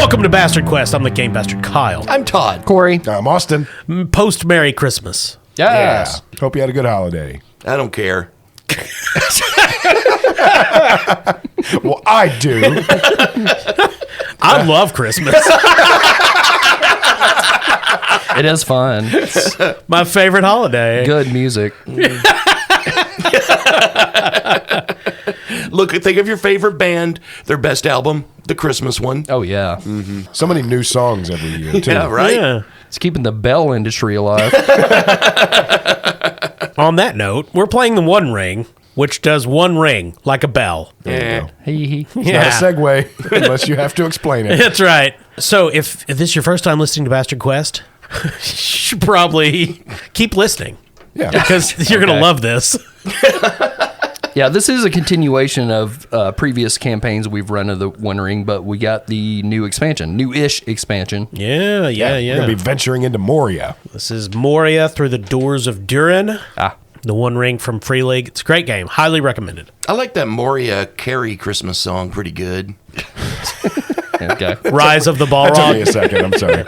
Welcome to Bastard Quest. I'm the Game Bastard Kyle. I'm Todd. Corey. I'm Austin. Post Merry Christmas. Yes. Yeah. Hope you had a good holiday. I don't care. Well, I do. I love Christmas. It is fun. It's My favorite holiday. good music. Look, think of your favorite band, their best album, the Christmas one. Oh, yeah. So many new songs every year, too. Yeah, right? Yeah. It's keeping the bell industry alive. On that note, we're playing the One Ring, which does one ring like a bell. There you go. Hee. Not a segue unless you have to explain it. That's right. So if this is your first time listening to Bastard Quest, you should probably keep listening Yeah. because you're going to love this. Yeah, this is a continuation of previous campaigns we've run of the One Ring, but we got the new expansion, new-ish expansion. Yeah. We're going to be venturing into MORIA. This is Moria Through the Doors of DURIN. The One Ring from Free League. It's a great game. Highly recommended. I like that Moria Carey Christmas song pretty good. Okay. Rise of the That took me Balrog. a second. I'm sorry.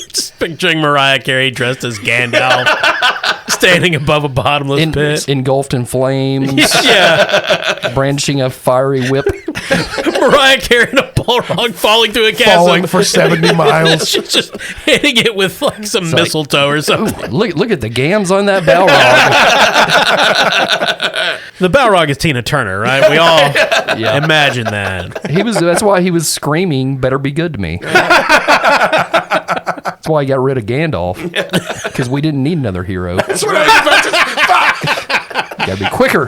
Just picturing Mariah Carey dressed as Gandalf, standing above a bottomless pit. Engulfed in flames, Yeah. brandishing a fiery whip. Mariah Carey and a Balrog falling through a chasm. Falling for 70 miles. She's just hitting it with like some mistletoe or something. Look at the gams on that Balrog. The Balrog is Tina Turner, right? We all imagine that. That's why he was screaming, "Better be good to me." That's why he got rid of Gandalf, because we didn't need another hero. That's what I was about to Gotta be quicker.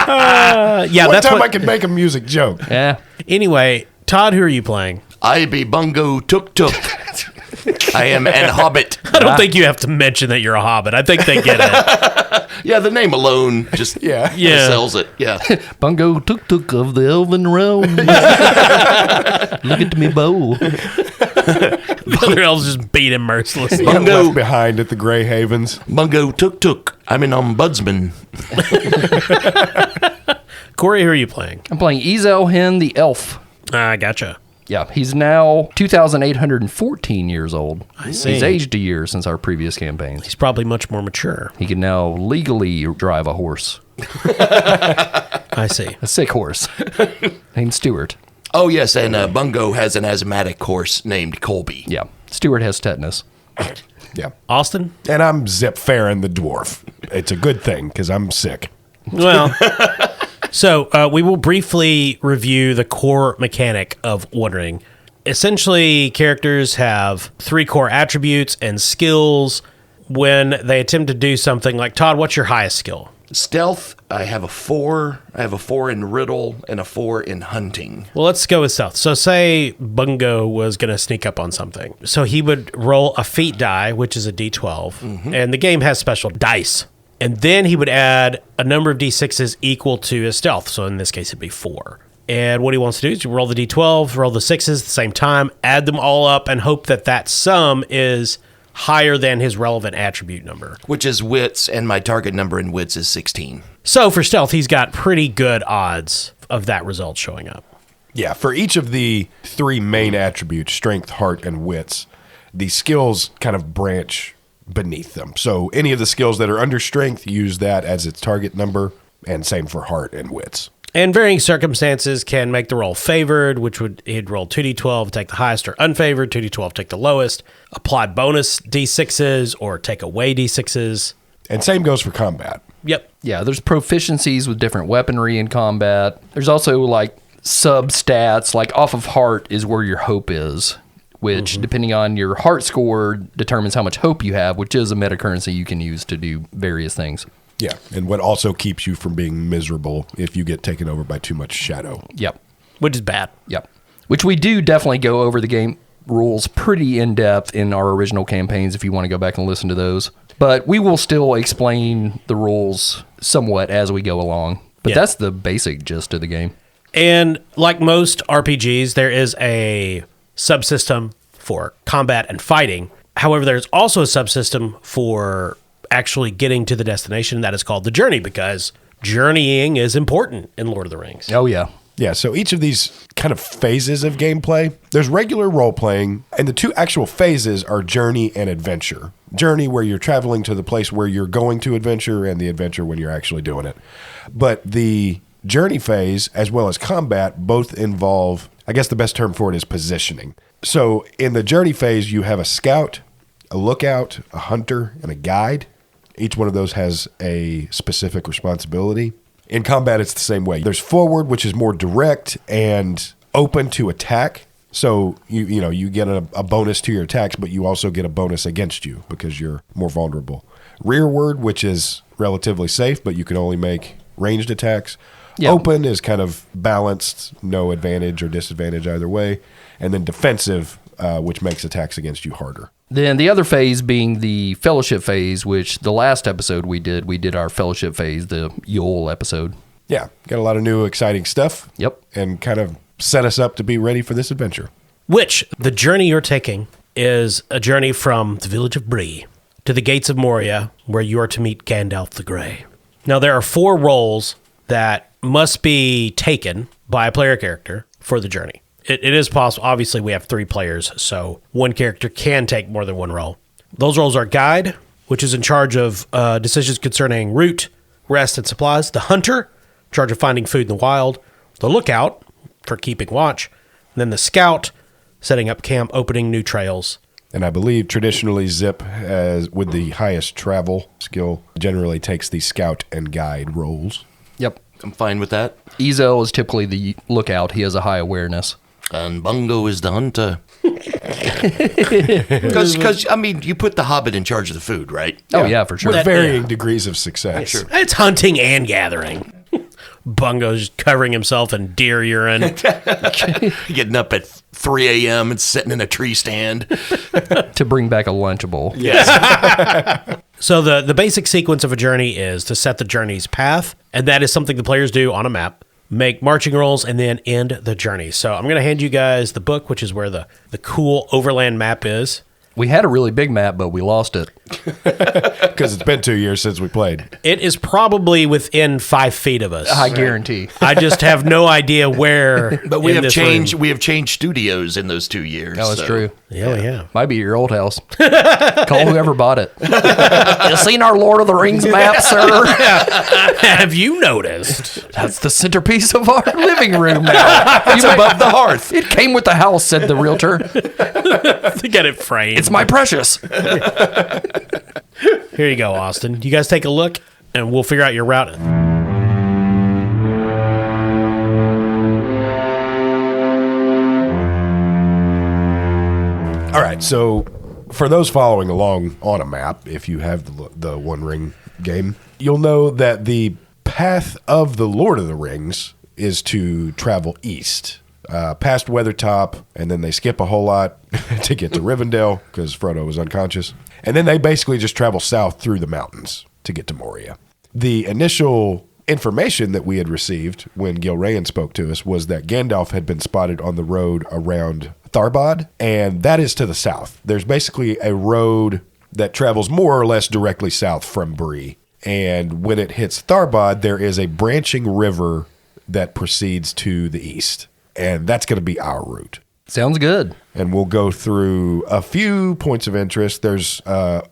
Yeah, One that's time what. I could make a music joke. Yeah. Anyway, Todd, who are you playing? I be Bungo Tuk Tuk. I am an hobbit. I don't think you have to mention that you're a hobbit. I think they get it. Yeah, the name alone just Yeah. Yeah. sells it. Yeah. Bungo tuk tuk of the elven realm. Look at me bow. The other elves just beat him mercilessly. Got Bungo. left behind at the Grey Havens. Bungo Tuk Tuk. I'm an ombudsman. Corey, who are you playing? I'm playing Ezelhen the elf. Ah, gotcha. Yeah, he's now 2,814 years old. I see. He's aged a year since our previous campaigns. He's probably much more mature. He can now legally drive a horse. I see. A sick horse. Named Stuart. Oh, yes, and Bungo has an asthmatic horse named Colby. Yeah. Stuart has tetanus. Yeah. Austin? And I'm Zip Farron the dwarf. It's a good thing because I'm sick. Well, so we will briefly review the core mechanic of One Ring. Essentially, characters have 3 core attributes and skills. When they attempt to do something like, Todd, what's your highest skill? Stealth, I have a 4. I have a 4 in riddle and a 4 in hunting. Well, let's go with stealth. So say Bungo was going to sneak up on something. So he would roll a feat die, which is a d12, and the game has special dice. And then he would add a number of d6s equal to his stealth. So in this case, it'd be 4. And what he wants to do is you roll the d12, roll the 6s at the same time, add them all up, and hope that that sum is higher than his relevant attribute number. Which is wits, and my target number in wits is 16. So for stealth, he's got pretty good odds of that result showing up. Yeah, for each of the 3 main attributes, strength, heart, and wits, the skills kind of branch beneath them. So any of the skills that are under strength, use that as its target number, and same for heart and wits. And varying circumstances can make the roll favored, which would he'd roll 2d12, take the highest, or unfavored, 2d12, take the lowest, apply bonus d6s, or take away d6s. And same goes for combat. Yep. Yeah, there's proficiencies with different weaponry in combat. There's also like sub-stats, like off of heart is where your hope is, which depending on your heart score determines how much hope you have, which is a meta currency you can use to do various things. Yeah, and what also keeps you from being miserable if you get taken over by too much shadow. Yep. Which is bad. Yep. Which we do definitely go over the game rules pretty in depth in our original campaigns if you want to go back and listen to those. But we will still explain the rules somewhat as we go along. But that's the basic gist of the game. And like most RPGs, there is a subsystem for combat and fighting. However, there's also a subsystem for actually getting to the destination that is called the journey, because journeying is important in Lord of the Rings. Oh, yeah. Yeah, so each of these kind of phases of gameplay, there's regular role-playing, and the two actual phases are journey and adventure. Journey, where you're traveling to the place where you're going to adventure, and the adventure when you're actually doing it. But the journey phase, as well as combat, both involve, I guess the best term for it is positioning. So in the journey phase, you have a scout, a lookout, a hunter, and a guide. Each one of those has a specific responsibility. In combat, it's the same way. There's forward, which is more direct and open to attack. So you get a bonus to your attacks, but you also get a bonus against you because you're more vulnerable. Rearward, which is relatively safe, but you can only make ranged attacks. Yep. Open is kind of balanced, no advantage or disadvantage either way. And then defensive, which makes attacks against you harder. Then the other phase being the fellowship phase, which the last episode we did our fellowship phase, the Yule episode. Yeah, got a lot of new exciting stuff. Yep. And kind of set us up to be ready for this adventure. Which, the journey you're taking is a journey from the village of Bree to the gates of Moria, where you are to meet Gandalf the Grey. Now, there are 4 roles that must be taken by a player character for the journey. It is possible. Obviously, we have 3 players, so one character can take more than one role. Those roles are Guide, which is in charge of decisions concerning route, rest, and supplies. The Hunter, in charge of finding food in the wild. The Lookout, for keeping watch. And then the Scout, setting up camp, opening new trails. And I believe traditionally Zip, with the highest travel skill, generally takes the Scout and Guide roles. Yep. I'm fine with that. Ezel is typically the Lookout. He has a high awareness. And Bungo is the hunter. Because, I mean, you put the hobbit in charge of the food, right? Oh, yeah, for sure. With varying degrees of success. Sure. It's hunting and gathering. Bungo's covering himself in deer urine. Getting up at 3 a.m. and sitting in a tree stand. To bring back a Lunchable. Yes. So the basic sequence of a journey is to set the journey's path, and that is something the players do on a map, make marching rolls, and then end the journey. So I'm going to hand you guys the book, which is where the cool overland map is. We had a really big map, but we lost it. Because it's been 2 years since we played. It is probably within 5 feet of us. I guarantee. I just have no idea where. But we in have this changed. room. We have changed studios in those 2 years. That was true. Yeah. Might be your old house. Call whoever bought it. You seen our Lord of the Rings map, sir? Have you noticed? That's the centerpiece of our living room now. It's above the hearth. It came with the house, said the realtor. To get it framed. It's my precious. Here you go, Austin. You guys take a look, and we'll figure out your route. All right, so for those following along on a map, if you have the One Ring game, you'll know that the path of the Lord of the Rings is to travel east, past Weathertop, and then they skip a whole lot to get to Rivendell because Frodo was unconscious. And then they basically just travel south through the mountains to get to Moria. The initial information that we had received when Gilrayan spoke to us was that Gandalf had been spotted on the road around Tharbad, and that is to the south. There's basically a road that travels more or less directly south from Bree. And when it hits Tharbad, there is a branching river that proceeds to the east. And that's going to be our route. Sounds good. And we'll go through a few points of interest. There's Edel,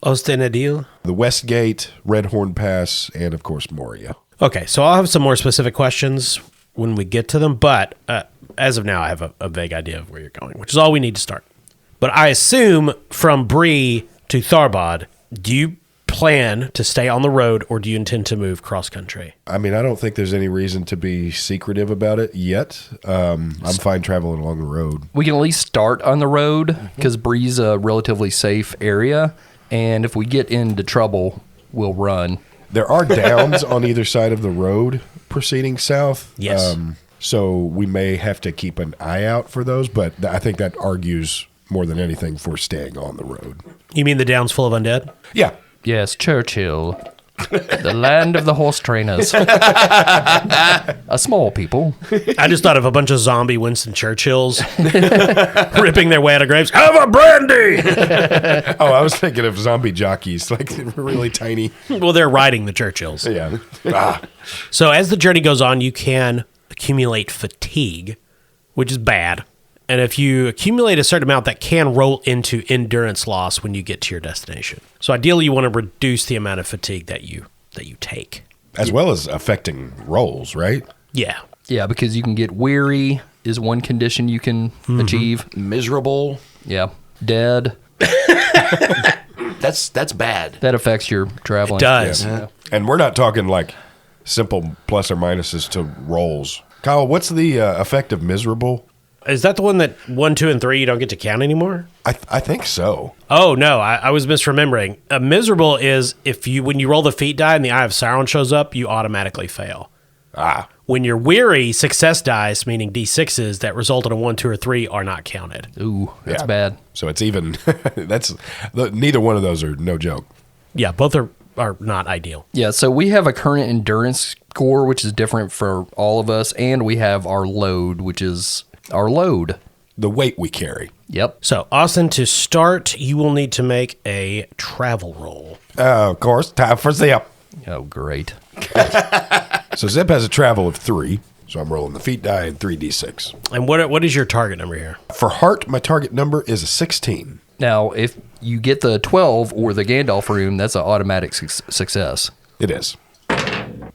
Ostenadil. the West Gate, Redhorn Pass, and of course Moria. Okay, so I'll have some more specific questions when we get to them, but as of now, I have a vague idea of where you're going, which is all we need to start. But I assume from Bree to Tharbad, do you plan to stay on the road, or do you intend to move cross-country? I mean, I don't think there's any reason to be secretive about it yet. I'm fine traveling along the road. We can at least start on the road because Bree's a relatively safe area. And if we get into trouble, we'll run. There are downs on either side of the road proceeding south. Yes. So we may have to keep an eye out for those, but I think that argues more than anything for staying on the road. You mean the downs full of undead? Yeah. Yes, Churchill. The land of the horse trainers. A small people. I just thought of a bunch of zombie Winston Churchills ripping their way out of graves. Have a brandy! Oh, I was thinking of zombie jockeys, like really tiny. Well, they're riding the Churchills. Yeah. Ah. So as the journey goes on, you can accumulate fatigue, which is bad. And if you accumulate a certain amount, that can roll into endurance loss when you get to your destination. So ideally, you want to reduce the amount of fatigue that you take. As well as affecting rolls, right? Yeah. Yeah, because you can get weary is one condition you can achieve. Miserable. Yeah. Dead. That's bad. That affects your traveling. It does. Yeah. And we're not talking like simple plus or minuses to rolls. Kyle, what's the effect of miserable? Is that the one that 1, 2, and 3 you don't get to count anymore? I think so. Oh, no, I was misremembering. Miserable is when you roll the feat die and the Eye of Sauron shows up, you automatically fail. Ah. When you're weary, success dice, meaning D6s that result in a 1, 2, or 3, are not counted. Ooh, that's Yeah. bad. So it's even, neither one of those are no joke. Yeah, both are not ideal. Yeah, so we have a current endurance score, which is different for all of us, and we have our load, which is our load. The weight we carry. Yep. So, Austin, to start, you will need to make a travel roll. Of course, time for Zip. Oh, great. So Zip has a travel of 3. So I'm rolling the feat die and 3d6. And what is your target number here? For heart, my target number is a 16. Now, if you get the 12 or the Gandalf rune, that's an automatic success. It is.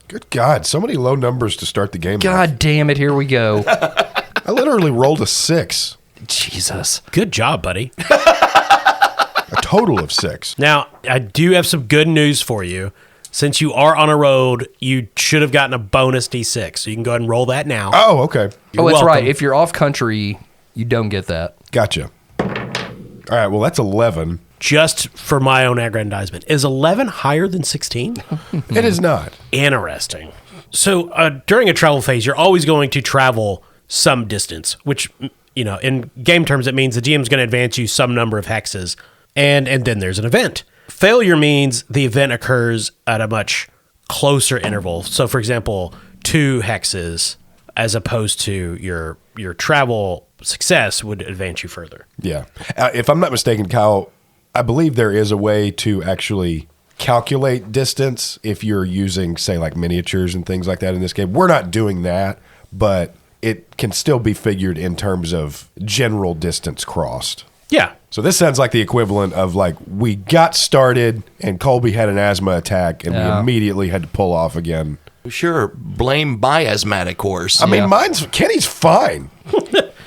Good God, so many low numbers to start the game. God damn it, here we go. I literally rolled a 6. Jesus. Good job, buddy. A total of 6. Now, I do have some good news for you. Since you are on a road, you should have gotten a bonus D6. So you can go ahead and roll that now. Oh, okay. You're That's welcome. right. If you're off country, you don't get that. Gotcha. All right, well, that's 11. Just for my own aggrandizement. Is 11 higher than 16? It is not. Interesting. So during a travel phase, you're always going to travel some distance, which, in game terms, it means the GM's going to advance you some number of hexes, and then there's an event. Failure means the event occurs at a much closer interval. So, for example, 2 hexes as opposed to your travel success would advance you further. Yeah. If I'm not mistaken, Kyle, I believe there is a way to actually calculate distance if you're using, say, like miniatures and things like that in this game. We're not doing that, but it can still be figured in terms of general distance crossed. Yeah. So this sounds like the equivalent of like we got started and Colby had an asthma attack and we immediately had to pull off again. Sure, blame my asthmatic horse. I mean, Kenny's fine,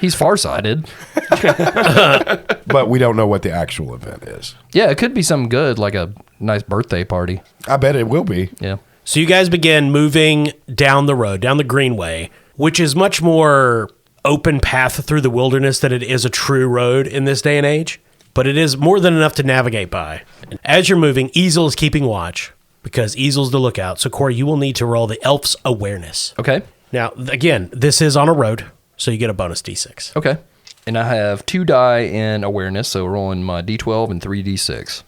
He's farsighted. but we don't know what the actual event is. Yeah, it could be something good, like a nice birthday party. I bet it will be. Yeah. So you guys begin moving down the road, down the Greenway, which is much more open path through the wilderness than it is a true road in this day and age. But it is more than enough to navigate by. And as you're moving, Easel is keeping watch because Easel's the lookout. So, Corey, you will need to roll the Elf's Awareness. Okay. Now, again, this is on a road, so you get a bonus D6. Okay. And I have 2 die in awareness, so rolling my D12 and 3D6.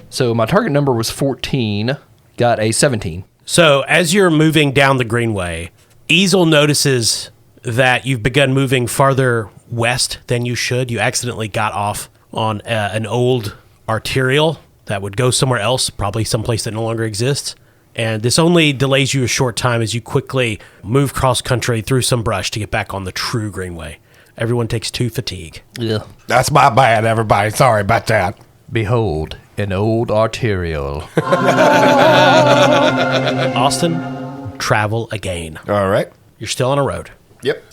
So my target number was 14, got a 17. So as you're moving down the Greenway, Easel notices that you've begun moving farther west than you should. You accidentally got off on an old arterial that would go somewhere else, probably someplace that no longer exists. And this only delays you a short time as you quickly move cross-country through some brush to get back on the true Greenway. Everyone takes 2 fatigue. Yeah. That's my bad, everybody. Sorry about that. Behold, an old arterial. Austin, travel again. All right. You're still on a road. Yep.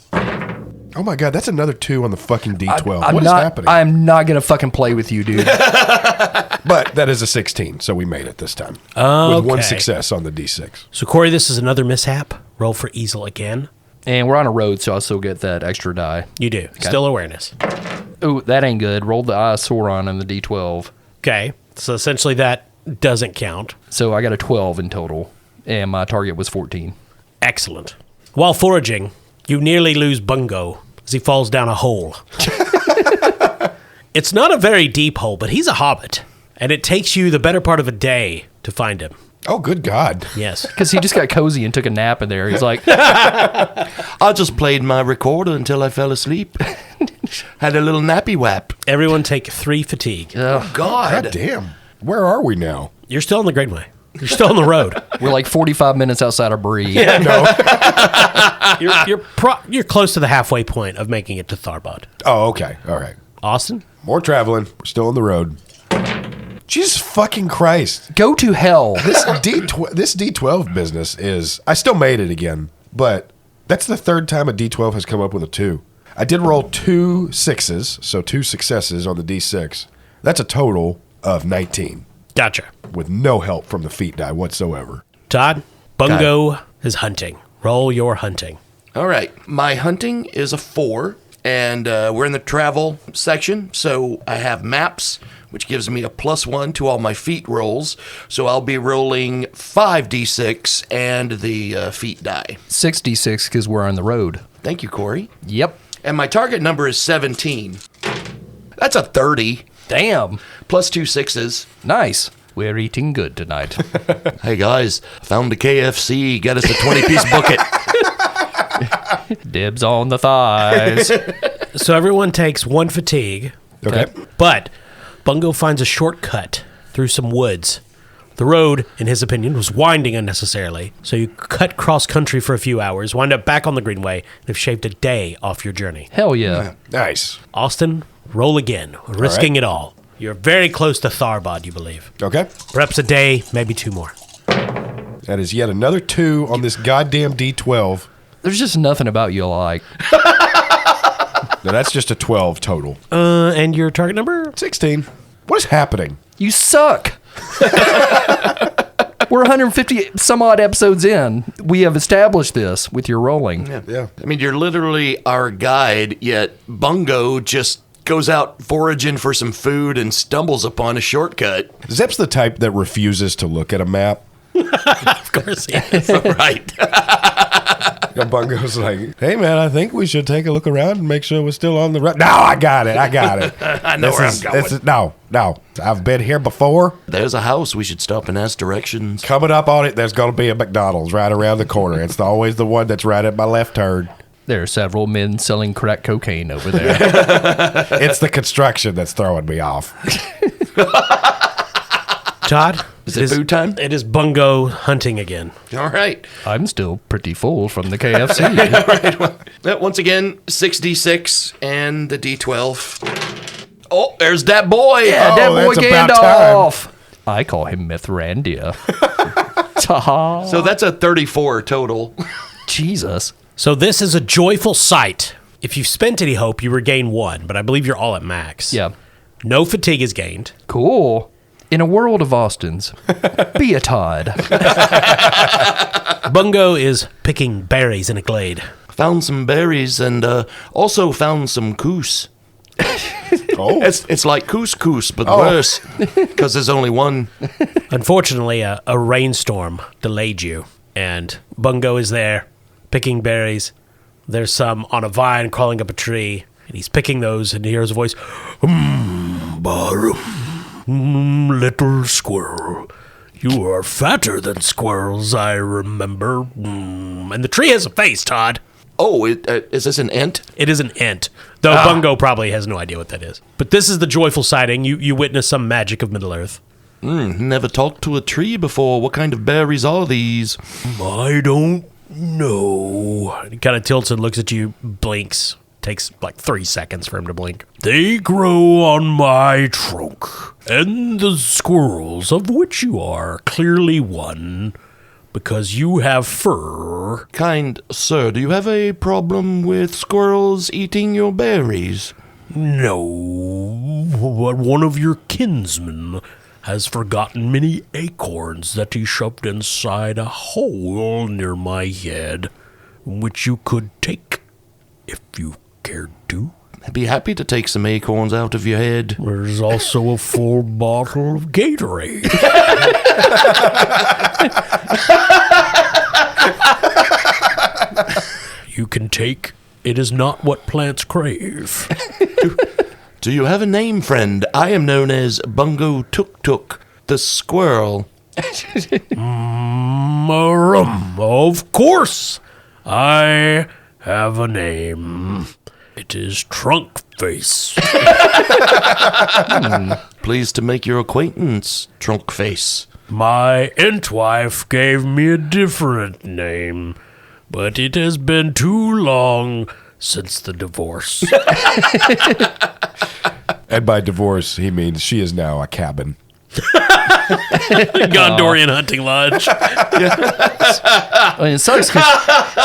Oh my God, that's another 2 on the fucking D12. I'm What is happening? I'm not going to fucking play with you, dude. But that is a 16, so we made it this time. With 1 Okay. success on the D6. So, Corey, this is another mishap. Roll for Easel again. And we're on a road, so I'll still get that extra die. You do. Still awareness. Oh, that ain't good. Rolled the Eye of Sauron on the D12. Okay. So essentially that doesn't count. So I got a 12 in total, and my target was 14. Excellent. While foraging, you nearly lose Bungo as he falls down a hole. It's not a very deep hole, but he's a hobbit, and it takes you the better part of a day to find him. Oh, good God. Yes. Because he just got cozy and took a nap in there. He's like, I just played my recorder until I fell asleep. Had a little nappy whap. Everyone take 3 fatigue. God. God damn. Where are we now? You're still on the Greenway. You're still on the road. we're like 45 minutes outside of Bree. You're close to the halfway point of making it to Tharbad. Oh, okay. All right. Austin? More traveling. We're still on the road. Jesus fucking Christ. Go to hell. This D12 business is... I still made it again, but that's the third time a D12 has come up with a 2. I did roll 2 6s, so 2 successes on the D6. That's a total of 19. Gotcha. With no help from the feat die whatsoever. Todd, Bungo is hunting. Roll your hunting. All right. My hunting is a 4, and we're in the travel section, so I have maps, which gives me a +1 to all my feat rolls. So I'll be rolling 5d6 and the feat die. 66 because we're on the road. Thank you, Corey. Yep. And my target number is 17. That's a 30. Damn. Plus 2 6s. Nice. We're eating good tonight. Hey, guys. Found a KFC. Get us a 20-piece bucket. Dibs on the thighs. So everyone takes 1 fatigue. Okay. But Bungo finds a shortcut through some woods. The road, in his opinion, was winding unnecessarily, so you cut cross-country for a few hours, wind up back on the Greenway, and have shaved a day off your journey. Hell yeah. Nice. Austin, roll again, risking it all. You're very close to Tharbad, you believe. Okay. Perhaps a day, maybe 2 more. That is yet another 2 on this goddamn D12. There's just nothing about you like. No, that's just a 12 total. And your target number? 16. What is happening? You suck. We're 150 some odd episodes in. We have established this with your rolling. Yeah. I mean, you're literally our guide, yet Bungo just goes out foraging for some food and stumbles upon a shortcut. Zep's the type that refuses to look at a map. Of course, yes. Right. Bungo's like, hey, man, I think we should take a look around and make sure we're still on the road. No, I got it. I know where I'm going. No. I've been here before. There's a house. We should stop and ask directions. Coming up on it, there's going to be a McDonald's right around the corner. It's always the one that's right at my left turn. There are several men selling crack cocaine over there. It's the construction that's throwing me off. Todd? Is it food time? It is Bungo hunting again. All right. I'm still pretty full from the KFC. Once again, 6d6 and the d12. Oh, there's that boy. Yeah, that boy that's about Gandalf. I call him Mithrandia. Ta-ha. So that's a 34 total. Jesus. So this is a joyful sight. If you've spent any hope, you regain 1, but I believe you're all at max. Yeah. No fatigue is gained. Cool. In a world of Austins, be a Todd. Bungo is picking berries in a glade. Found some berries and also found some coos. Oh. It's like couscous, but worse because there's only one. Unfortunately, a rainstorm delayed you, and Bungo is there picking berries. There's some on a vine crawling up a tree, and he's picking those, and he hears a voice, little squirrel, you are fatter than squirrels, I remember. And the tree has a face, Todd. Oh, is this an ent? It is an ent, though Bungo probably has no idea what that is. But this is the joyful sighting. You witness some magic of Middle-earth. Never talked to a tree before. What kind of berries are these? I don't know. He kind of tilts and looks at you, blinks. Takes like 3 seconds for him to blink. They grow on my trunk, and the squirrels, of which you are clearly one, because you have fur. Kind sir, do you have a problem with squirrels eating your berries? No, but one of your kinsmen has forgotten many acorns that he shoved inside a hole near my head, which you could take if you cared to. I'd be happy to take some acorns out of your head. There's also a full bottle of Gatorade. You can take. It is not what plants crave. Do you have a name, friend? I am known as Bungo Tuk Tuk, the squirrel. Of course, I have a name. It is Trunk Face. Pleased to make your acquaintance, Trunk Face. My entwife gave me a different name, but it has been too long since the divorce. And by divorce, he means she is now a cabin. Gondorian hunting lodge. I mean, it sucks 'cause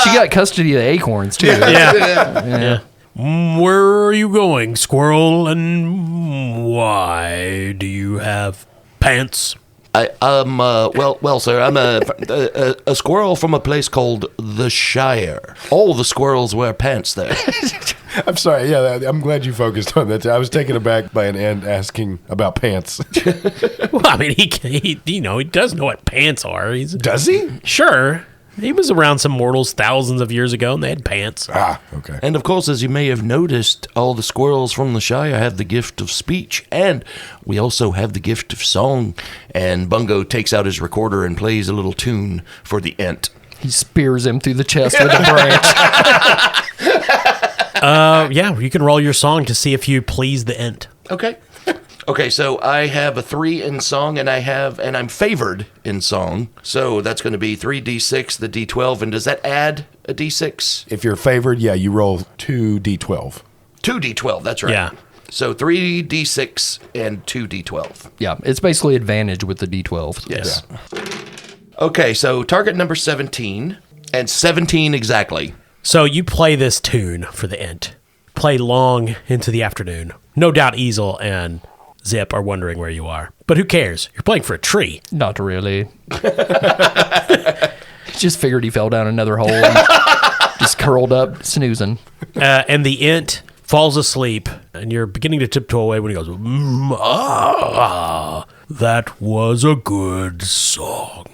she got custody of the acorns, too. Yeah. Where are you going, squirrel? And why do you have pants? Well, sir, I'm a squirrel from a place called the Shire. All the squirrels wear pants there. I'm sorry. Yeah, I'm glad you focused on that. I was taken aback by an ant asking about pants. Well, I mean, he does know what pants are. Does he? Sure. He was around some mortals thousands of years ago, and they had pants. Ah, okay. And of course, as you may have noticed, all the squirrels from the Shire have the gift of speech, and we also have the gift of song. And Bungo takes out his recorder and plays a little tune for the Ent. He spears him through the chest with a branch. Yeah, you can roll your song to see if you please the Ent. Okay. Okay, so I have a 3 in song, and I'm favored in song. So that's going to be 3d6, the d12, and does that add a d6? If you're favored, yeah, you roll 2d12. 2d12, that's right. Yeah. So 3d6 and 2d12. Yeah, it's basically advantage with the D12. Yes. Okay, so target number 17, and 17 exactly. So you play this tune for the Ent. Play long into the afternoon. No doubt Easel and Zip are wondering where you are. But who cares? You're playing for a tree. Not really. Just figured he fell down another hole and just curled up, snoozing. And the Ent falls asleep, and you're beginning to tiptoe away when he goes, that was a good song.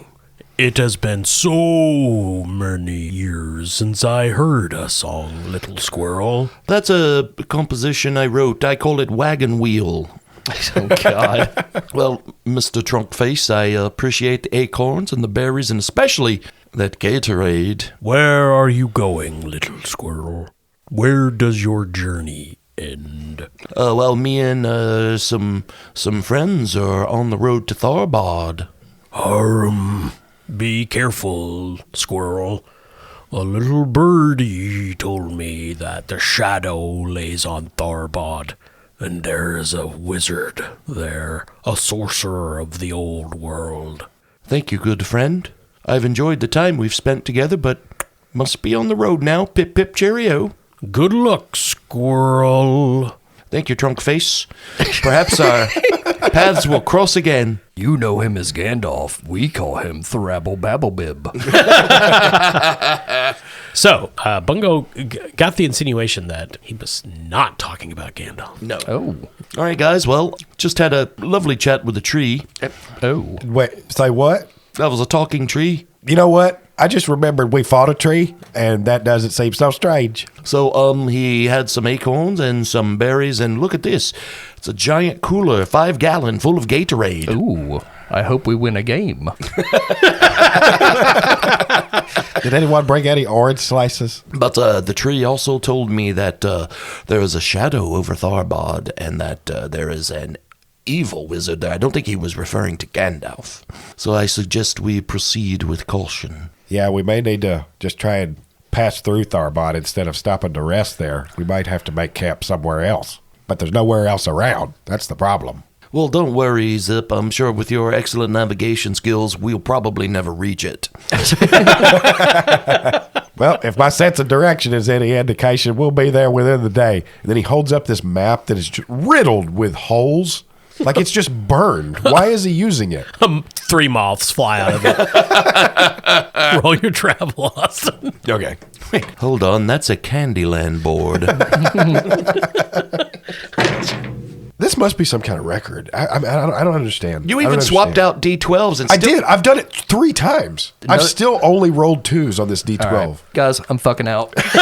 It has been so many years since I heard a song, little squirrel. That's a composition I wrote. I call it Wagon Wheel. Oh, God. Well, Mr. Trunkface, I appreciate the acorns and the berries, and especially that Gatorade. Where are you going, little squirrel? Where does your journey end? Well, me and some friends are on the road to Tharbad. Be careful, squirrel. A little birdie told me that the shadow lays on Tharbad, and there is a wizard there, a sorcerer of the old world. Thank you, good friend. I've enjoyed the time we've spent together, but must be on the road now. Pip pip cheerio. Good luck, squirrel. Thank you, Trunkface. Perhaps our paths will cross again. You know him as Gandalf. We call him Thrabble Babblebib. So, Bungo got the insinuation that he was not talking about Gandalf. No. Oh. All right, guys. Well, just had a lovely chat with the tree. Oh. Wait, say what? That was a talking tree. You know what? I just remembered we fought a tree, and that doesn't seem so strange. So, he had some acorns and some berries, and look at this. It's a giant cooler, 5-gallon, full of Gatorade. Ooh. I hope we win a game. Did anyone bring any orange slices? But the tree also told me that there is a shadow over Tharbad, and that there is an evil wizard there. I don't think he was referring to Gandalf. So I suggest we proceed with caution. Yeah, we may need to just try and pass through Tharbad instead of stopping to rest there. We might have to make camp somewhere else. But there's nowhere else around. That's the problem. Well, don't worry, Zip. I'm sure with your excellent navigation skills, we'll probably never reach it. Well, if my sense of direction is any indication, we'll be there within the day. And then he holds up this map that is riddled with holes. Like it's just burned. Why is he using it? 3 moths fly out of it. Roll your travel, Austin. Okay. Hold on, that's a Candyland board. This must be some kind of record. I don't understand. You I don't even swapped understand. out D12s and I did. I've done it 3 times. I've No- still only rolled 2s on this D12. All right. Guys, I'm fucking out. See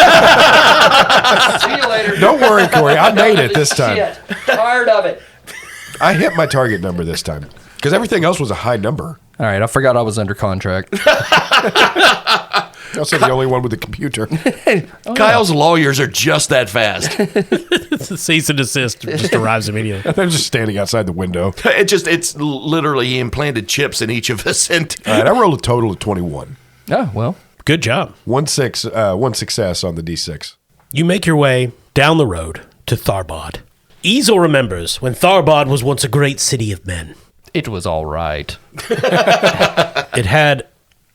you later. Don't worry, Corey. I made it this time. Shit. Tired of it. I hit my target number this time because everything else was a high number. All right, I forgot I was under contract. Also the only one with a computer. Kyle's lawyers are just that fast. The cease and desist just arrives immediately. They're just standing outside the window. It's literally he implanted chips in each of us. And All right, I rolled a total of 21. Oh, well. Good job. One success on the D6. You make your way down the road to Tharbad. Easel remembers when Tharbad was once a great city of men. It was all right. It had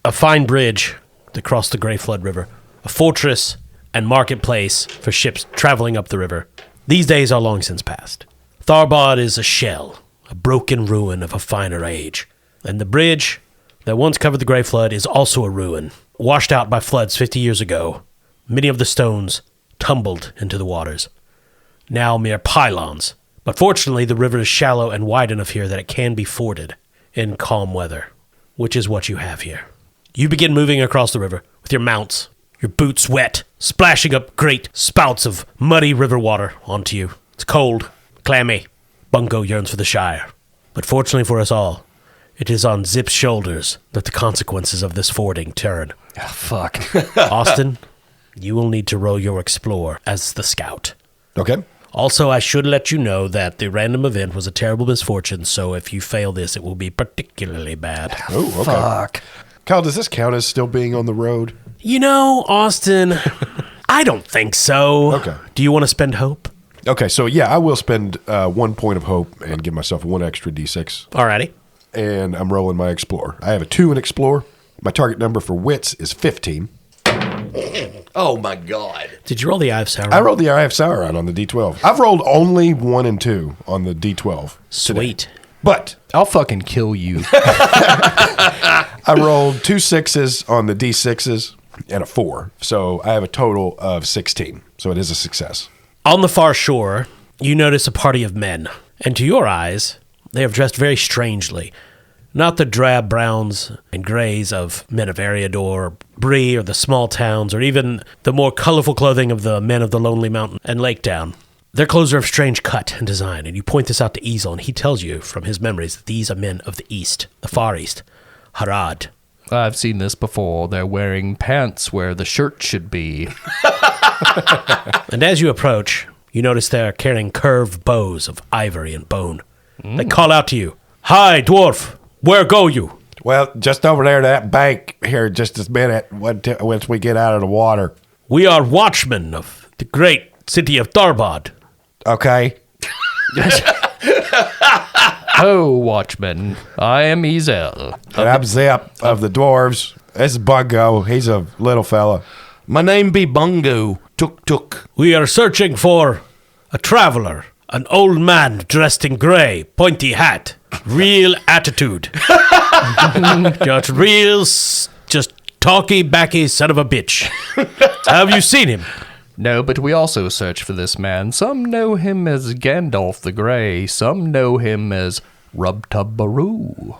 a fine bridge that crossed the Grey Flood River, a fortress and marketplace for ships traveling up the river. These days are long since past. Tharbad is a shell, a broken ruin of a finer age. And the bridge that once covered the Grey Flood is also a ruin, washed out by floods 50 years ago. Many of the stones tumbled into the waters, now mere pylons. But fortunately, the river is shallow and wide enough here that it can be forded in calm weather, which is what you have here. You begin moving across the river with your mounts, your boots wet, splashing up great spouts of muddy river water onto you. It's cold, clammy. Bungo yearns for the Shire. But fortunately for us all, it is on Zip's shoulders that the consequences of this fording turn. Oh, fuck. Austin, you will need to roll your explore as the scout. Okay. Also, I should let you know that the random event was a terrible misfortune, so if you fail this, it will be particularly bad. Oh, okay. Fuck. Kyle, does this count as still being on the road? You know, Austin, I don't think so. Okay. Do you want to spend hope? Okay, so yeah, I will spend 1 point of hope and give myself one extra D6. Alrighty. And I'm rolling my Explore. I have a 2 in Explore. My target number for wits is 15. oh my God. Did you roll the Eye of Sauron? I rolled the Eye of Sauron on the D12. I've rolled only 1 and 2 on the D12. Sweet. Today. But I'll fucking kill you. I rolled 2 6s on the D6s and a 4. So I have a total of 16. So it is a success. On the far shore, you notice a party of men, and to your eyes, they have dressed very strangely. Not the drab browns and grays of men of Eriador, Bree, or the small towns, or even the more colorful clothing of the men of the Lonely Mountain and Lake Town. Their clothes are of strange cut and design, and you point this out to Easel, and he tells you from his memories that these are men of the East, the Far East, Harad. I've seen this before. They're wearing pants where the shirt should be. And as you approach, you notice they are carrying curved bows of ivory and bone. They call out to you, "Hi, dwarf, where go you?" Well, just over there to that bank here just a minute once we get out of the water. "We are watchmen of the great city of Tharbad." Okay. Oh, watchman, I am Ezel. And I'm Zip of the dwarves. This is Bungo. He's a little fella. My name be Bungo. Tuk. "We are searching for a traveler, an old man dressed in gray, pointy hat, real attitude. Just talky, backy son of a bitch. Have you seen him?" No, but we also search for this man. Some know him as Gandalf the Grey. Some know him as Rub-Tub-Baroo.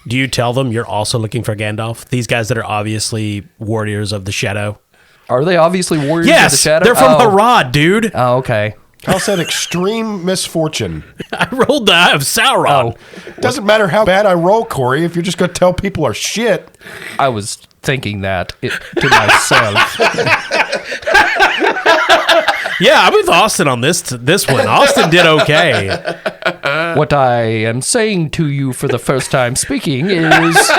Do you tell them you're also looking for Gandalf? These guys that are obviously warriors of the shadow. Are they obviously warriors of the Yes, shadow? they're from Harad, dude. Oh, okay. Kyle said extreme misfortune. I rolled the Eye of Sauron. Doesn't matter how bad I roll, Corey, if you're just going to tell people are shit. I was thinking that to myself. Yeah, I'm with Austin on this one. Austin did okay. What I am saying to you for the first time speaking is,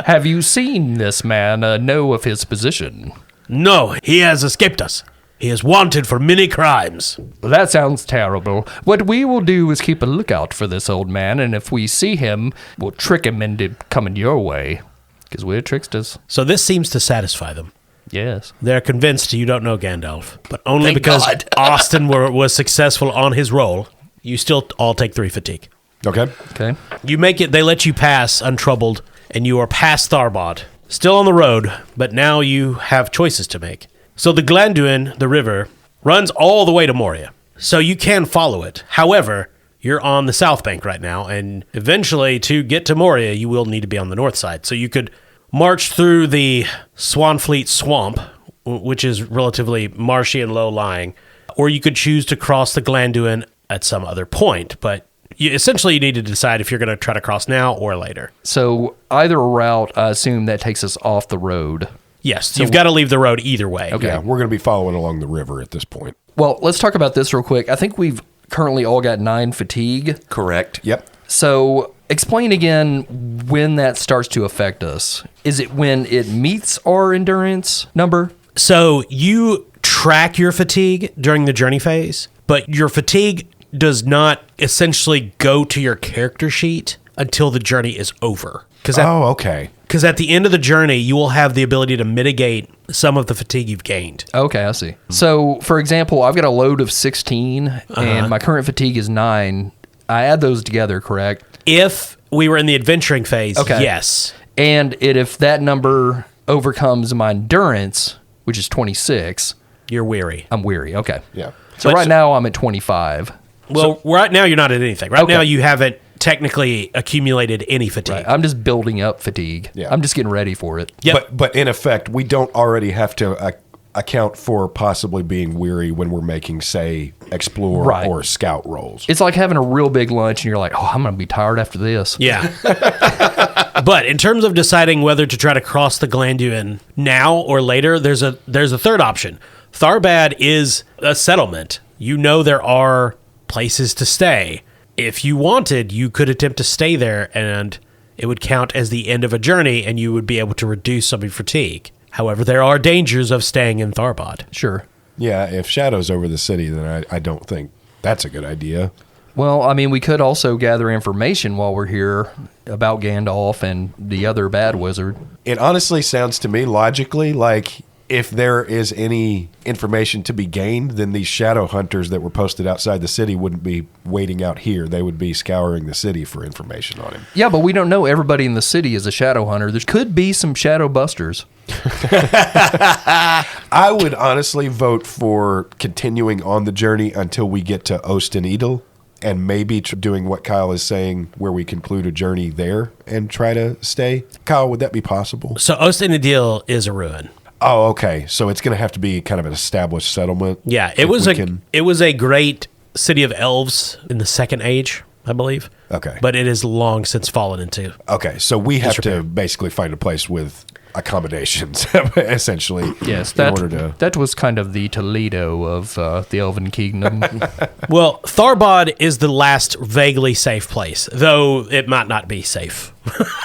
have you seen this man? Know of his position? No, he has escaped us. He is wanted for many crimes. Well, that sounds terrible. What we will do is keep a lookout for this old man, and if we see him, we'll trick him into coming your way. Because we're tricksters. So this seems to satisfy them. Yes. They're convinced you don't know Gandalf, but only Thank because God. Austin was successful on his roll. You still all take 3 fatigue. Okay. Okay. You make it, they let you pass untroubled, and you are past Tharbad. Still on the road, but now you have choices to make. So the Glanduin, the river, runs all the way to Moria. So you can follow it. However, you're on the south bank right now, and eventually to get to Moria, you will need to be on the north side. So you could march through the Swanfleet Swamp, which is relatively marshy and low-lying, or you could choose to cross the Glanduin at some other point, but essentially you need to decide if you're going to try to cross now or later. So either route, I assume that takes us off the road. Yes, you've got to leave the road either way. Okay. Yeah, we're going to be following along the river at this point. Well, let's talk about this real quick. I think we've currently all got 9 fatigue. Correct. Yep. So explain again when that starts to affect us. Is it when it meets our endurance number? So you track your fatigue during the journey phase, but your fatigue does not essentially go to your character sheet until the journey is over. Okay. Because at the end of the journey, you will have the ability to mitigate some of the fatigue you've gained. Okay, I see. So, for example, I've got a load of 16, and my current fatigue is 9. I add those together, correct? If we were in the adventuring phase, yes. And if that number overcomes my endurance, which is 26, You're weary. I'm weary. Okay. Yeah. So But- right now I'm at 25. Well, right now you're not at anything. Right Okay. now you haven't technically accumulated any fatigue. Right. I'm just building up fatigue. Yeah. I'm just getting ready for it. Yep. But in effect, we don't already have to account for possibly being weary when we're making, say, explore Right. or scout rolls. It's like having a real big lunch and you're like, oh, I'm going to be tired after this. Yeah. But in terms of deciding whether to try to cross the Glanduin now or later, there's a third option. Tharbad is a settlement. You know there are places to stay. If you wanted, you could attempt to stay there and it would count as the end of a journey and you would be able to reduce some of your fatigue. However, there are dangers of staying in Tharbad. Sure. Yeah, if Shadow's over the city, then I don't think that's a good idea. Well, I mean, we could also gather information while we're here about Gandalf and the other bad wizard. It honestly sounds to me logically like if there is any information to be gained, then these shadow hunters that were posted outside the city wouldn't be waiting out here. They would be scouring the city for information on him. Yeah, but we don't know everybody in the city is a shadow hunter. There could be some shadow busters. I would honestly vote for continuing on the journey until we get to Osten Edel and maybe doing what Kyle is saying where we conclude a journey there and try to stay. Kyle, would that be possible? So Ostenadil is a ruin. Oh, okay. So it's going to have to be kind of an established settlement. Yeah, if it was we can- it was a great city of elves in the Second Age, I believe. Okay. But it has long since fallen into. Okay, so we have Disrepair. to basically find a place with accommodations, essentially. Yes, in order to. that was kind of the Toledo of the Elven Kingdom. Well, Tharbad is the last vaguely safe place, though it might not be safe.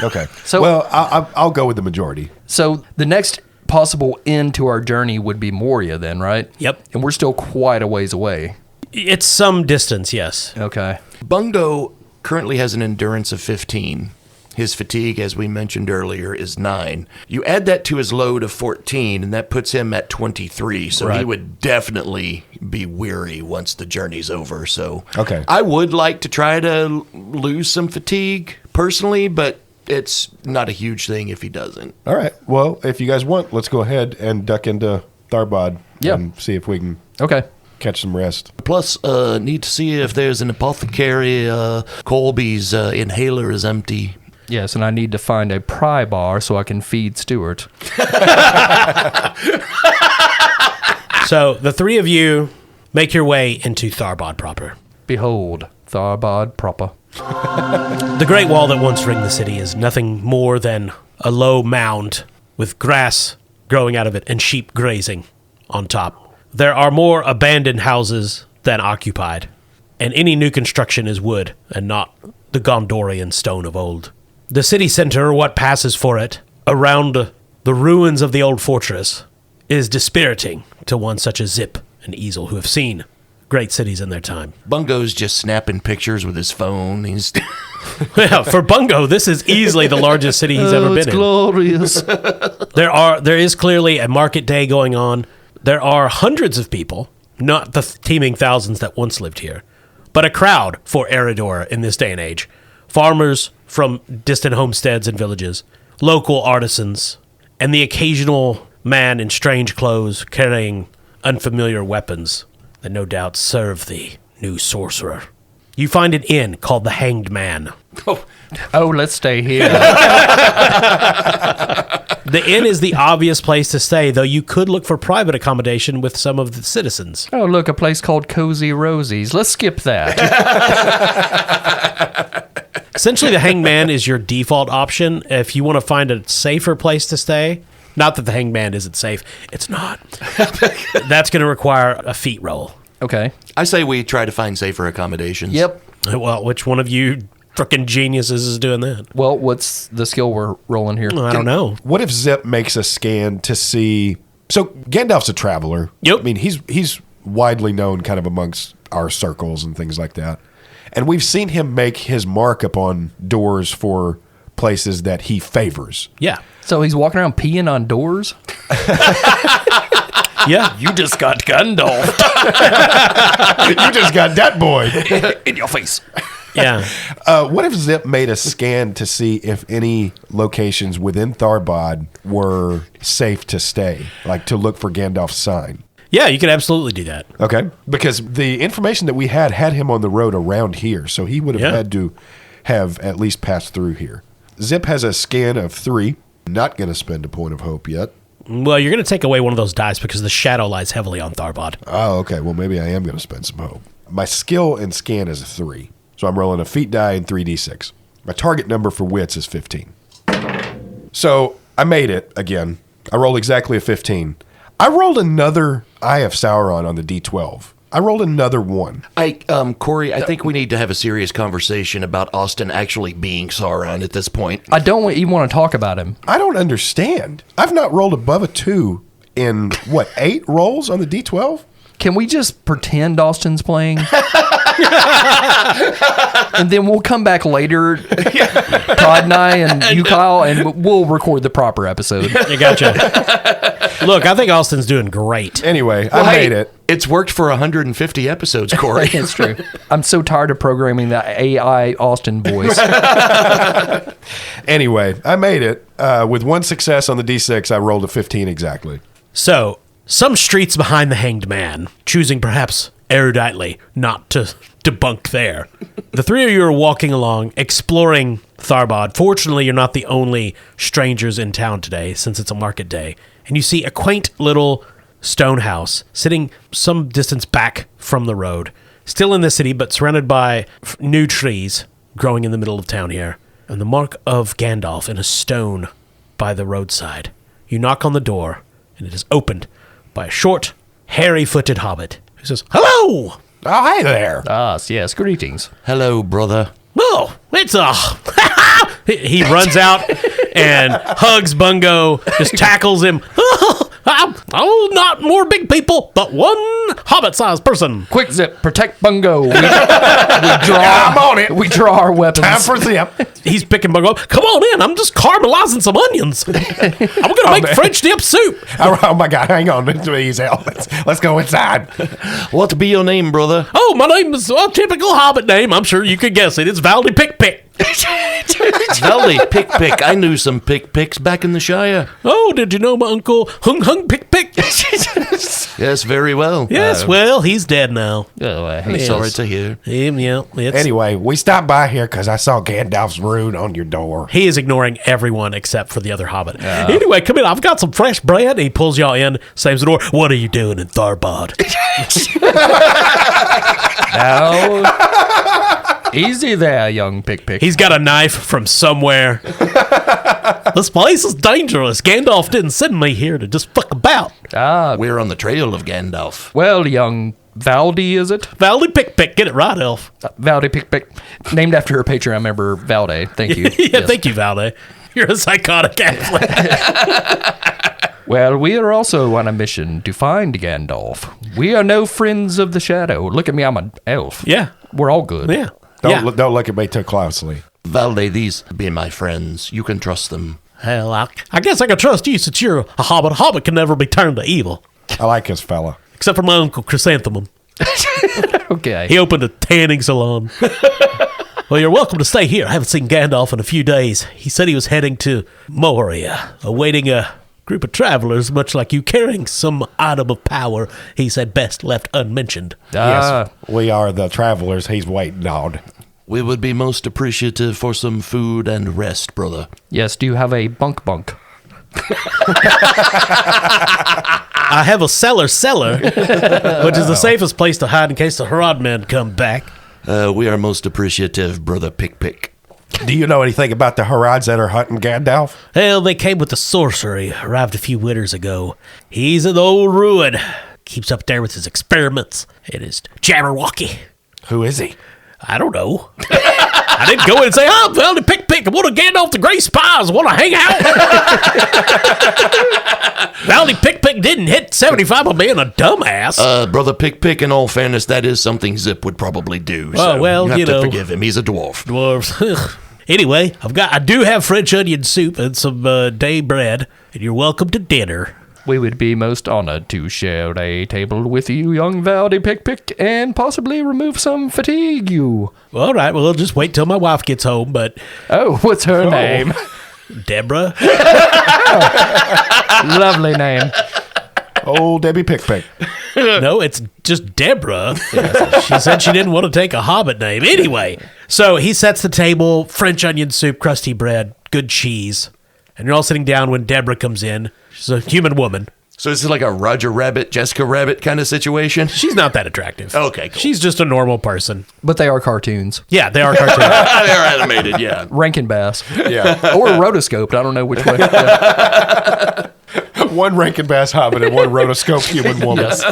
Okay. So- well, I'll go with the majority. So the next possible end to our journey would be Moria then, right? Yep. And we're still quite a ways away. It's some distance, yes. Okay. Bungo currently has an endurance of 15. His fatigue, as we mentioned earlier, is 9. You add that to his load of 14, and that puts him at 23. So he Right. would definitely be weary once the journey's over. So Okay. I would like to try to lose some fatigue personally, but it's not a huge thing if he doesn't. All right. Well, if you guys want, let's go ahead and duck into Tharbad Yeah. and see if we can Okay. catch some rest. Plus, need to see if there's an apothecary. Colby's inhaler is empty. Yes, and I need to find a pry bar so I can feed Stuart. So the three of you make your way into Tharbad proper. Behold, Tharbad proper. The great wall that once ringed the city is nothing more than a low mound with grass growing out of it and sheep grazing on top. There are more abandoned houses than occupied, and any new construction is wood and not the Gondorian stone of old. The city center, or what passes for it, around the ruins of the old fortress, is dispiriting to one such as Zip and Easel, who have seen great cities in their time. Bungo's just snapping pictures with his phone. He's Yeah, for Bungo, this is easily the largest city he's ever been in. glorious. There is clearly a market day going on. There are hundreds of people, not the teeming thousands that once lived here, but a crowd for Eridor in this day and age. Farmers from distant homesteads and villages, local artisans, and the occasional man in strange clothes carrying unfamiliar weapons that no doubt serve the new sorcerer. You find an inn called the Hanged Man. Oh, let's stay here. The inn is the obvious place to stay, though you could look for private accommodation with some of the citizens. Oh, look, a place called Cozy Rosie's. Let's skip that. Essentially, the hangman is your default option if you want to find a safer place to stay. Not that the hangman isn't safe. It's not. That's going to require a feat roll. Okay. I say we try to find safer accommodations. Yep. Well, which one of you freaking geniuses is doing that? Well, what's the skill we're rolling here? I don't know. What if Zip makes a scan to see? So Gandalf's a traveler. Yep. I mean, he's widely known kind of amongst our circles and things like that. And we've seen him make his mark upon doors for places that he favors. Yeah. So he's walking around peeing on doors? Yeah. You just got Gandalf You just got that boy. in your face. Yeah. What if Zip made a scan to see if any locations within Tharbad were safe to stay, like to look for Gandalf's sign? Yeah, you could absolutely do that. Okay. Because the information that we had him on the road around here, so he would have had to have at least passed through here. Zip has a scan of 3. Not going to spend a point of hope yet. Well, you're going to take away one of those dice because the shadow lies heavily on Tharbad. Oh, okay. Well, maybe I am going to spend some hope. My skill and scan is a 3. So I'm rolling a feat die and 3d6. My target number for wits is 15. So I made it again. I rolled exactly a 15. I rolled another Eye of Sauron on the d12. I rolled another 1. Corey, I think we need to have a serious conversation about Austin actually being Sauron at this point. I don't even want to talk about him. I don't understand. I've not rolled above a 2 in, 8 rolls on the d12? Can we just pretend Austin's playing? And then we'll come back later, Todd and I and you, Kyle, and we'll record the proper episode. You gotcha. Look, I think Austin's doing great. Anyway, I made it. It's worked for 150 episodes, Corey. It's true. I'm so tired of programming that AI Austin voice. Anyway, I made it. With 1 success on the d6, I rolled a 15 exactly. So, some streets behind the hanged man, choosing perhaps eruditely not to debunk there. The 3 of you are walking along, exploring Tharbad. Fortunately, you're not the only strangers in town today, since it's a market day. And you see a quaint little stone house sitting some distance back from the road. Still in the city, but surrounded by new trees growing in the middle of town here. And the mark of Gandalf in a stone by the roadside. You knock on the door, and it is opened by a short, hairy-footed hobbit who says, "Hello!" Oh, hey there. Yes, greetings. Hello, brother. "Oh, it's a..." He runs out and hugs Bungo, just tackles him. "Oh, not more big people, but one hobbit-sized person." Quick, Zip, protect Bungo. We draw. I'm on it. We draw our weapons. Time for Zip. He's picking Bungo up. "Come on in, I'm just caramelizing some onions. I'm gonna make man. French dip soup." Oh, my God. Hang on. Let's go inside. What be your name, brother? "Oh, my name is a typical hobbit name. I'm sure you could guess it. It's Valdy Pick Pick." Valley Pick Pick. I knew some Pick Picks back in the Shire. "Oh, did you know my uncle Hung Hung Pick Pick?" Yes, very well. "Yes, well, he's dead now." Sorry to hear. Yeah, Anyway, we stopped by here because I saw Gandalf's rune on your door. He is ignoring everyone except for the other hobbit. "Anyway, come in. I've got some fresh bread." And he pulls y'all in, slams the door. "What are you doing in Tharbad?" Now, easy there, young Pick Pick. He's got a knife from somewhere. "This place is dangerous. Gandalf didn't send me here to just fuck about." We're on the trail of Gandalf. Well, young Valdy, is it? Valdy Pick Pick. Get it right, Elf. Valdy Pick Pick. Named after her Patreon member, Valde. Thank you. Yeah, Yes. thank you, Valde. You're a psychotic athlete. Well, we are also on a mission to find Gandalf. We are no friends of the shadow. Look at me, I'm an elf. Yeah. We're all good. Yeah. Don't look at me too closely. Valde, these be my friends. You can trust them. Hell, I guess I can trust you since you're a hobbit. A hobbit can never be turned to evil. I like this fella. Except for my uncle Chrysanthemum. Okay. He opened a tanning salon. "Well, you're welcome to stay here. I haven't seen Gandalf in a few days. He said he was heading to Moria, awaiting a group of travelers, much like you, carrying some item of power he said best left unmentioned." Yes, we are the travelers he's waiting on. We would be most appreciative for some food and rest, brother. Yes, do you have a bunk? I have a cellar, which is the safest place to hide in case the Harad men come back. We are most appreciative, Brother Pick. Do you know anything about the Harads that are hunting Gandalf? Hell, they came with the sorcery. Arrived a few winters ago. He's in the old ruin. Keeps up there with his experiments and his Jabberwocky. Who is he? I don't know. I didn't go in and say, "Oh, well, the pick. I want to Gandalf the Grey Spies. I want to hang out." Well, the pick didn't hit 75 on being a dumbass. Brother Pick, in all fairness, that is something Zip would probably do. Oh, So well, you have to know. forgive him. He's a dwarf. Dwarves. Anyway, I do have French onion soup and some day bread, and you're welcome to dinner. We would be most honored to share a table with you, young Valdy Pick, and possibly remove some fatigue you. All right, well, I'll just wait till my wife gets home, but Oh, what's her name? Deborah? Lovely name. Old Debbie Pick. No, it's just Deborah. She said she didn't want to take a hobbit name. Anyway, so he sets the table, French onion soup, crusty bread, good cheese. And you're all sitting down when Deborah comes in. She's a human woman. So this is like a Roger Rabbit, Jessica Rabbit kind of situation? She's not that attractive. Okay, cool. She's just a normal person. But they are cartoons. Yeah, they are cartoons. They're animated, yeah. Rankin Bass. Yeah. Or rotoscoped. I don't know which way. Yeah. One Rankin Bass hobbit and one rotoscope human woman. Yes.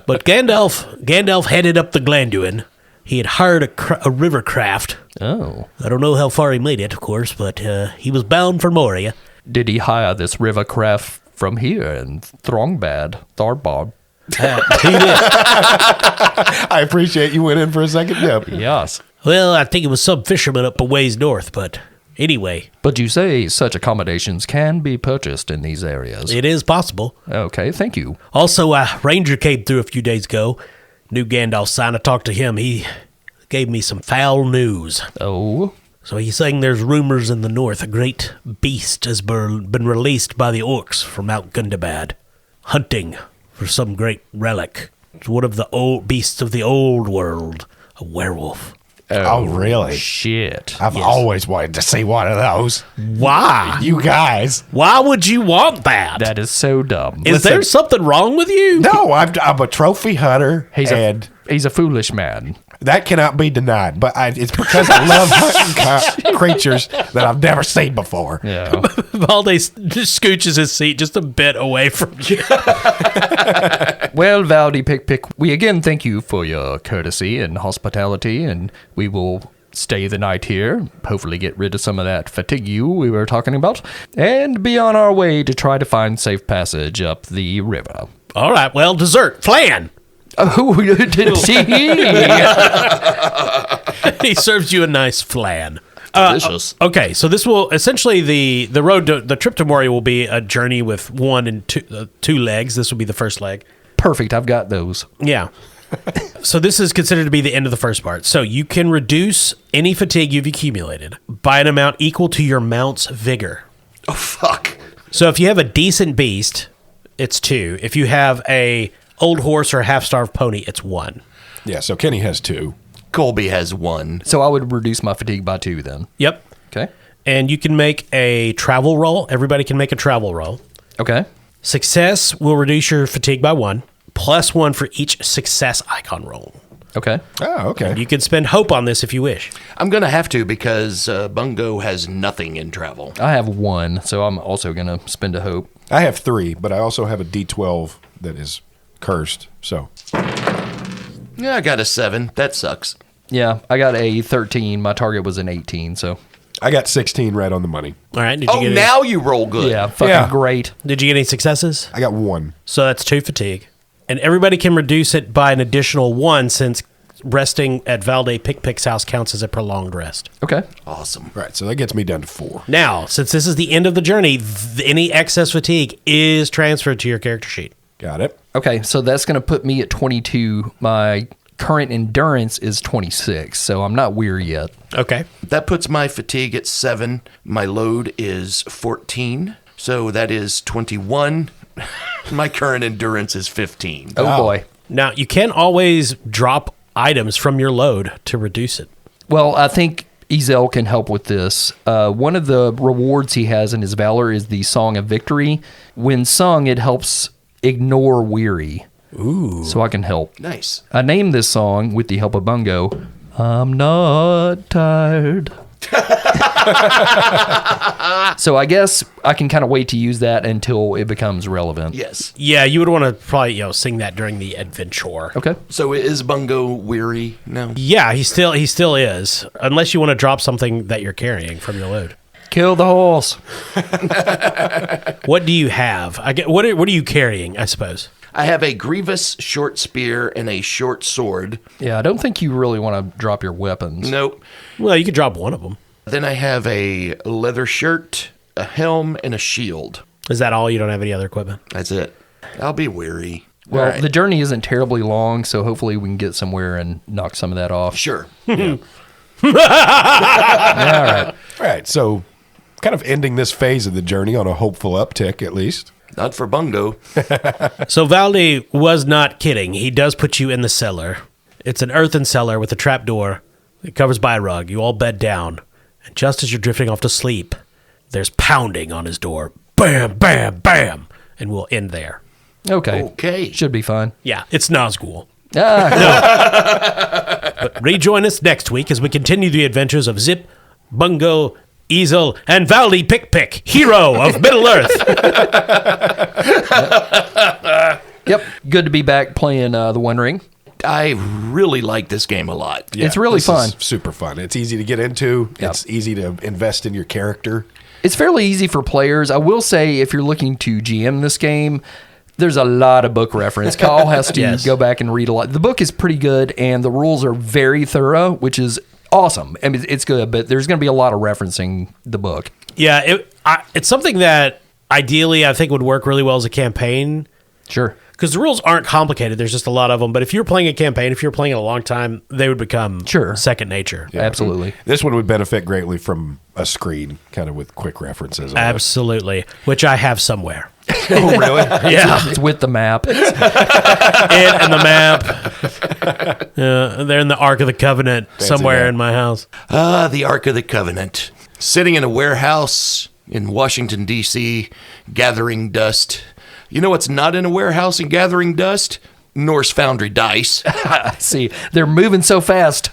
But Gandalf headed up the Glanduin. He had hired a river craft. Oh. I don't know how far he made it, of course, but he was bound for Moria. Did he hire this river craft from here in Throngbad, Tharbad? He did. I appreciate you went in for a second dip. Yes. Well, I think it was some fisherman up a ways north, but anyway, But you say such accommodations can be purchased in these areas. it is possible. Okay, thank you. Also, a ranger came through a few days ago. Knew Gandalf's sign. I talked to him. He gave me some foul news. Oh, So he's saying there's rumors in the north a great beast has been released by the orcs from Mount Gundabad, hunting for some great relic. It's one of the old beasts of the old world, a werewolf. Oh, really? shit. I've always wanted to see one of those. Why? You guys. Why would you want that? That is so dumb. Is there something wrong with you? No, I'm a trophy hunter, and He's a foolish man. that cannot be denied. But it's because I love hunting creatures that I've never seen before. Yeah. Valde just scooches his seat just a bit away from you. Well, Valdy Pick, we again thank you for your courtesy and hospitality, and we will stay the night here, hopefully get rid of some of that fatigue we were talking about, and be on our way to try to find safe passage up the river. All right, well, dessert, flan. Oh, did see? He serves you a nice flan. Delicious. Okay, so this will essentially the trip to Moria will be a journey with one and two legs. This will be the first leg. Perfect, I've got those. Yeah. So this is considered to be the end of the first part. So you can reduce any fatigue you've accumulated by an amount equal to your mount's vigor. Oh, fuck. So if you have a decent beast, it's 2. If you have a old horse or a half-starved pony, it's 1. Yeah, so Kenny has 2. Colby has 1. So I would reduce my fatigue by 2 then. Yep. Okay. And you can make a travel roll. Everybody can make a travel roll. Okay. Success will reduce your fatigue by 1, plus 1 for each success icon roll. Okay. Oh, okay. You can spend hope on this if you wish. I'm going to have to because Bungo has nothing in travel. I have 1, so I'm also going to spend a hope. I have 3, but I also have a D12 that is cursed. So Yeah, I got a 7. That sucks. Yeah, I got a 13. My target was an 18, so. I got 16 right on the money. All right. Did you Oh, get now you roll good. Yeah, fucking Yeah. great. Did you get any successes? I got 1. So that's 2 fatigue. And everybody can reduce it by an additional 1 since resting at Valde Pick's house counts as a prolonged rest. Okay. Awesome. Right, so that gets me down to 4. Now, since this is the end of the journey, any excess fatigue is transferred to your character sheet. Got it. Okay, so that's going to put me at 22. My current endurance is 26, so I'm not weary yet. Okay. That puts my fatigue at 7. My load is 14. So that is 21. My current endurance is 15. Oh, Wow. boy. Now, you can always drop items from your load to reduce it. Well, I think Ezel can help with this. One of the rewards he has in his Valor is the Song of Victory. When sung, it helps ignore weary. Ooh. So I can help. Nice. I named this song with the help of Bungo, I'm not tired. So I guess I can kind of wait to use that until it becomes relevant. Yes. Yeah, you would want to probably sing that during the adventure. Okay. So is Bungo weary now? Yeah, he still is, unless you want to drop something that you're carrying from your load. Kill the horse. What do you have? What are you carrying? I suppose. I have a grievous short spear and a short sword. Yeah, I don't think you really want to drop your weapons. Nope. Well, you could drop one of them. Then I have a leather shirt, a helm, and a shield. Is that all? You don't have any other equipment? That's it. I'll be weary. Well, All right. the journey isn't terribly long, so hopefully we can get somewhere and knock some of that off. Sure. All right. All right, so kind of ending this phase of the journey on a hopeful uptick, at least. Not for Bungo. So Valdi was not kidding. He does put you in the cellar. It's an earthen cellar with a trapdoor. It covers by a rug. You all bed down. And just as you're drifting off to sleep, there's pounding on his door. Bam, bam, bam. And we'll end there. Okay. Okay. Should be fine. Yeah, it's Nazgul. Ah, Rejoin us next week as we continue the adventures of Zip, Bungo, Ezel, and Valdi Pick, hero of Middle-earth. Yep. Good to be back playing The One Ring. I really like this game a lot. It's really this fun. is super fun. It's easy to get into. Yep. It's easy to invest in your character. It's fairly easy for players. I will say, if you're looking to GM this game, there's a lot of book reference. Kyle has to Yes. go back and read a lot. The book is pretty good, and the rules are very thorough, which is awesome. I mean, it's good, but there's going to be a lot of referencing the book. Yeah, it's something that ideally I think would work really well as a campaign. Sure. Because the rules aren't complicated. There's just a lot of them. But if you're playing a campaign, if you're playing it a long time, they would become second nature. Yeah. Absolutely. This one would benefit greatly from a screen, kind of with quick references. On Absolutely. Which I have somewhere. it. Oh, really? Yeah. It's with the map. And the map. They're in the Ark of the Covenant somewhere that. in my house. The Ark of the Covenant. Sitting in a warehouse in Washington, D.C., gathering dust. You know what's not in a warehouse and gathering dust? Norse Foundry dice. See, they're moving so fast.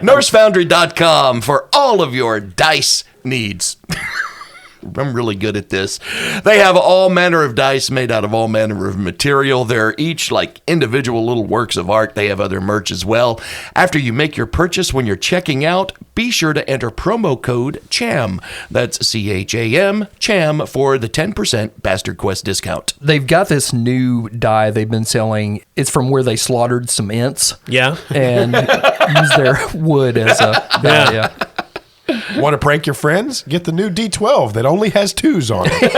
NorseFoundry.com for all of your dice needs. I'm really good at this. They have all manner of dice made out of all manner of material. They're each like individual little works of art. They have other merch as well. After you make your purchase, when you're checking out, be sure to enter promo code CHAM. That's CHAM, CHAM, for the 10% Bastard Quest discount. They've got this new die they've been selling. It's from where they slaughtered some Ents Yeah. and used their wood as a die. Yeah. Want to prank your friends? Get the new D12 that only has 2s on it.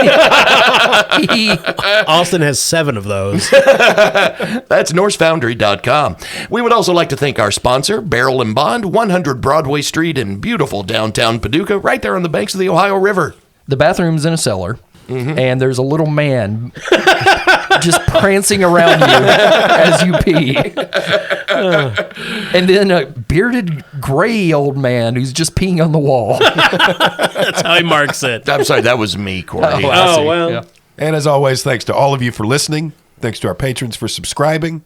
Austin has 7 of those. That's NorseFoundry.com. We would also like to thank our sponsor, Barrel and Bond, 100 Broadway Street in beautiful downtown Paducah, right there on the banks of the Ohio River. The bathroom's in a cellar, and there's a little man just prancing around you as you pee. And then a bearded gray old man who's just peeing on the wall. That's how he marks it. I'm sorry, that was me, Corey. I Oh, see. well. Yeah. And as always, thanks to all of you for listening. Thanks to our patrons for subscribing.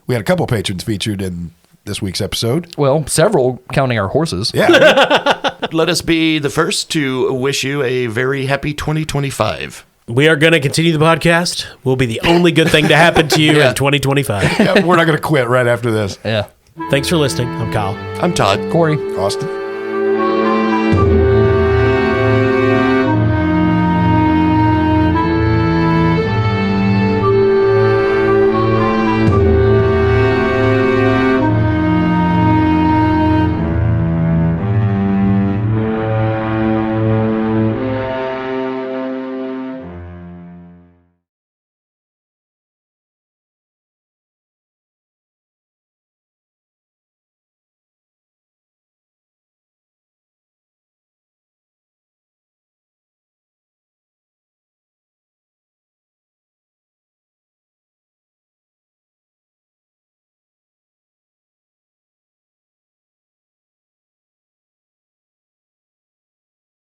We had a couple patrons featured in this week's episode. Well, several, counting our horses. Yeah. Let us be the first to wish you a very happy 2025. We are going to continue the podcast. Will be the only good thing to happen to you in 2025. Yeah, we're not going to quit right after this. Yeah. Thanks for listening. I'm Kyle. I'm Todd. Corey. Austin.